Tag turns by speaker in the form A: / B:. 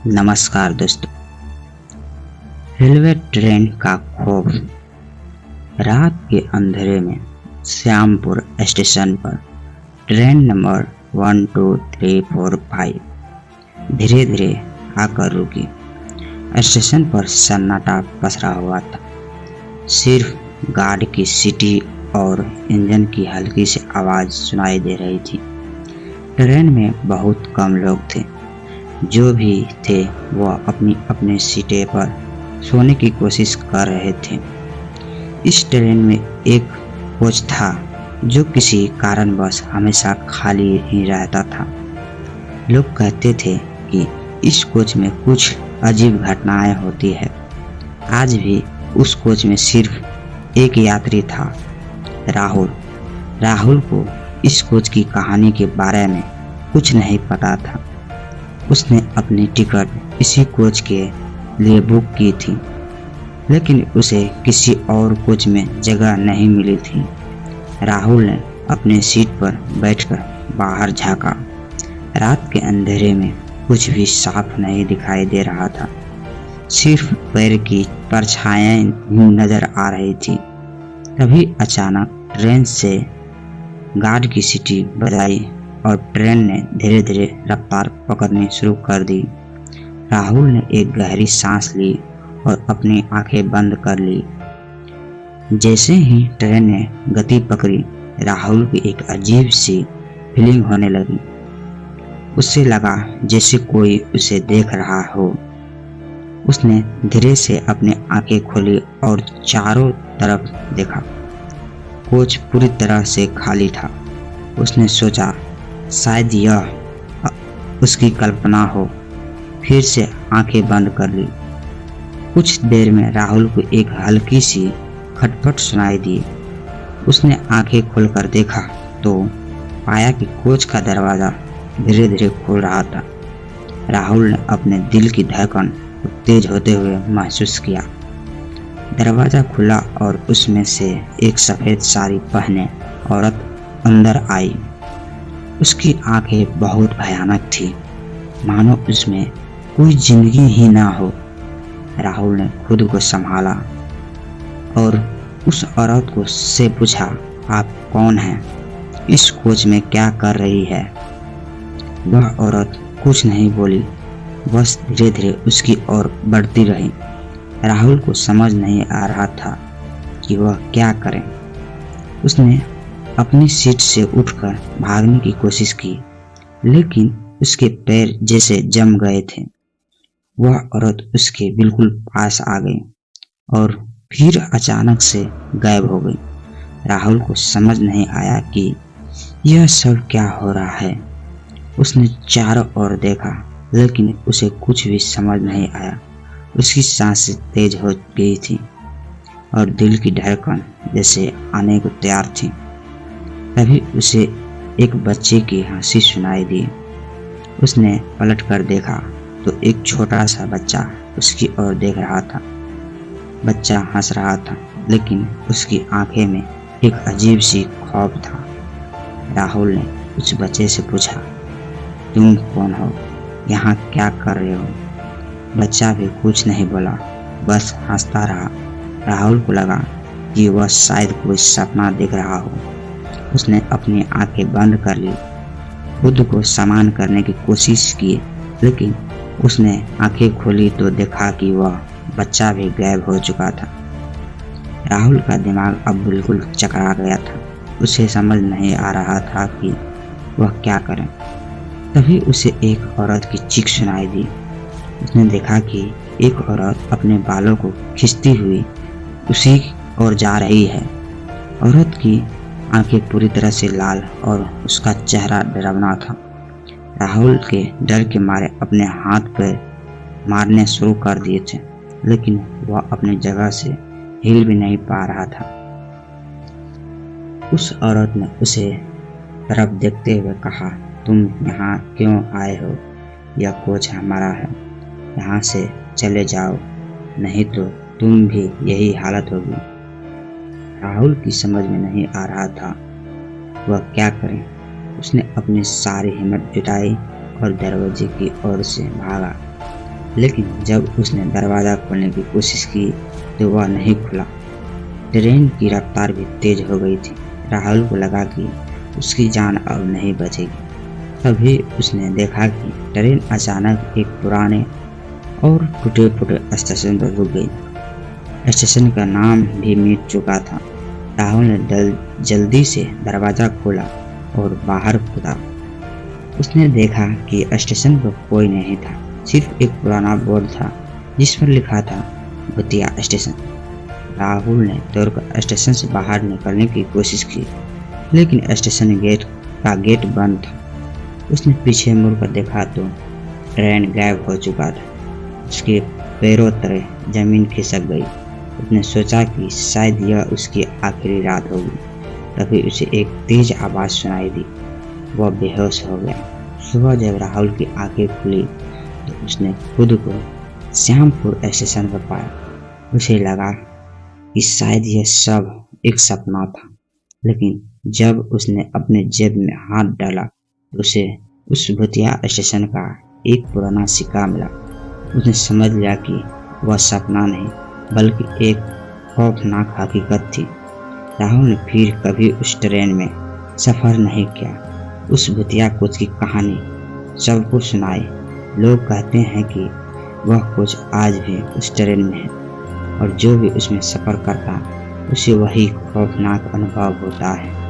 A: नमस्कार दोस्तों। Railway train का खौफ। रात के अंधेरे में श्यामपुर स्टेशन पर ट्रेन नंबर 12345 धीरे धीरे आकर रुकी। स्टेशन पर सन्नाटा पसरा हुआ था। सिर्फ गार्ड की सीटी और इंजन की हल्की सी आवाज सुनाई दे रही थी। ट्रेन में बहुत कम लोग थे। जो भी थे वह अपनी अपनी सीटें पर सोने की कोशिश कर रहे थे। इस ट्रेन में एक कोच था जो किसी कारणवश हमेशा खाली ही रहता था। लोग कहते थे कि इस कोच में कुछ अजीब घटनाएं होती है। आज भी उस कोच में सिर्फ एक यात्री था, राहुल। राहुल को इस कोच की कहानी के बारे में कुछ नहीं पता था। उसने अपनी टिकट इसी कोच के लिए बुक की थी, लेकिन उसे किसी और कोच में जगह नहीं मिली थी। राहुल ने अपनी सीट पर बैठकर बाहर झांका। रात के अंधेरे में कुछ भी साफ नहीं दिखाई दे रहा था। सिर्फ पैर की परछाइयां नजर आ रही थी। तभी अचानक ट्रेन से गार्ड की सीटी बजाई और ट्रेन ने धीरे धीरे रफ्तार पकड़नी शुरू कर दी। राहुल ने एक गहरी सांस ली और अपनी आंखें बंद कर ली। जैसे ही ट्रेन ने गति पकड़ी, राहुल की एक अजीब सी फीलिंग होने लगी। उससे लगा जैसे कोई उसे देख रहा हो। उसने धीरे से अपनी आंखें खोली और चारों तरफ देखा। कोच पूरी तरह से खाली था। उसने सोचा शायद यह उसकी कल्पना हो। फिर से आंखें बंद कर ली। कुछ देर में राहुल को एक हल्की सी खटपट सुनाई दी। उसने आंखें खोलकर देखा तो पाया कि कोच का दरवाजा धीरे धीरे खुल रहा था। राहुल ने अपने दिल की धड़कन को तेज होते हुए महसूस किया। दरवाजा खुला और उसमें से एक सफेद साड़ी पहने औरत अंदर आई। उसकी आंखें बहुत भयानक थी, मानो उसमें कोई जिंदगी ही ना हो। राहुल ने खुद को संभाला और उस औरत को से पूछा, आप कौन हैं? इस कोच में क्या कर रही है? वह औरत कुछ नहीं बोली, बस धीरे धीरे उसकी ओर बढ़ती रही। राहुल को समझ नहीं आ रहा था कि वह क्या करे। उसने अपनी सीट से उठकर भागने की कोशिश की, लेकिन उसके पैर जैसे जम गए थे। वह औरत उसके बिल्कुल पास आ गई और फिर अचानक से गायब हो गई। राहुल को समझ नहीं आया कि यह सब क्या हो रहा है। उसने चारों ओर देखा, लेकिन उसे कुछ भी समझ नहीं आया। उसकी सांसें तेज हो गई थी और दिल की धड़कन जैसे आने को तैयार थी। तभी उसे एक बच्चे की हंसी सुनाई दी। उसने पलट कर देखा तो एक छोटा सा बच्चा उसकी ओर देख रहा था। बच्चा हंस रहा था, लेकिन उसकी आंखें में एक अजीब सी खौफ था। राहुल ने उस बच्चे से पूछा, तुम कौन हो? यहाँ क्या कर रहे हो? बच्चा भी कुछ नहीं बोला, बस हंसता रहा। राहुल को लगा कि वह शायद कोई सपना देख रहा हो। उसने अपनी आंखें बंद कर ली, खुद को समान करने की कोशिश की, लेकिन उसने आंखें खोली तो देखा कि वह बच्चा भी गायब हो चुका था। राहुल का दिमाग अब बिल्कुल चकरा गया था। उसे समझ नहीं आ रहा था कि वह क्या करे। तभी उसे एक औरत की चीख सुनाई दी। उसने देखा कि एक औरत अपने बालों को खींचती हुई उसी ओर जा रही है। औरत की आंखें पूरी तरह से लाल और उसका चेहरा डरावना था। राहुल के डर के मारे अपने हाथ पैर मारने शुरू कर दिए थे, लेकिन वह अपनी जगह से हिल भी नहीं पा रहा था। उस औरत ने उसे तरफ देखते हुए कहा, तुम यहाँ क्यों आए हो? यह कोच हमारा है, यहाँ से चले जाओ, नहीं तो तुम भी यही हालत होगी। राहुल की समझ में नहीं आ रहा था वह क्या करे। उसने अपनी सारी हिम्मत जुटाई और दरवाजे की ओर से भागा। लेकिन जब उसने दरवाज़ा खोलने की कोशिश की तो वह नहीं खुला। ट्रेन की रफ्तार भी तेज हो गई थी। राहुल को लगा कि उसकी जान अब नहीं बचेगी। तभी उसने देखा कि ट्रेन अचानक एक पुराने और टूटे-फूटे स्टेशन पर रुक गई। स्टेशन का नाम भी मिट चुका था। राहुल ने जल्दी से दरवाज़ा खोला और बाहर कूदा। उसने देखा कि स्टेशन पर कोई नहीं था, सिर्फ एक पुराना बोर्ड था जिस पर लिखा था भूतिया स्टेशन। राहुल ने दौड़कर स्टेशन से बाहर निकलने की कोशिश की, लेकिन स्टेशन गेट बंद था। उसने पीछे मुड़कर देखा तो ट्रेन गायब हो चुका था। उसके पैरों तले जमीन खिसक गई। उसने सोचा कि शायद यह उसकी आखिरी रात होगी। तभी उसे एक तेज आवाज़ सुनाई दी। वह बेहोश हो गया। सुबह जब राहुल की आंखें खुली तो उसने खुद को श्यामपुर स्टेशन पर पाया। उसे लगा कि शायद यह सब एक सपना था, लेकिन जब उसने अपने जेब में हाथ डाला तो उसे उस भूतिया स्टेशन का एक पुराना सिक्का मिला। उसने समझ लिया कि वह सपना नहीं बल्कि एक खौफनाक हकीकत थी। राहुल ने फिर कभी उस ट्रेन में सफ़र नहीं किया। उस भूतिया कोच की कहानी सबको सुनाई। लोग कहते हैं कि वह कोच आज भी उस ट्रेन में है और जो भी उसमें सफ़र करता उसे वही खौफनाक अनुभव होता है।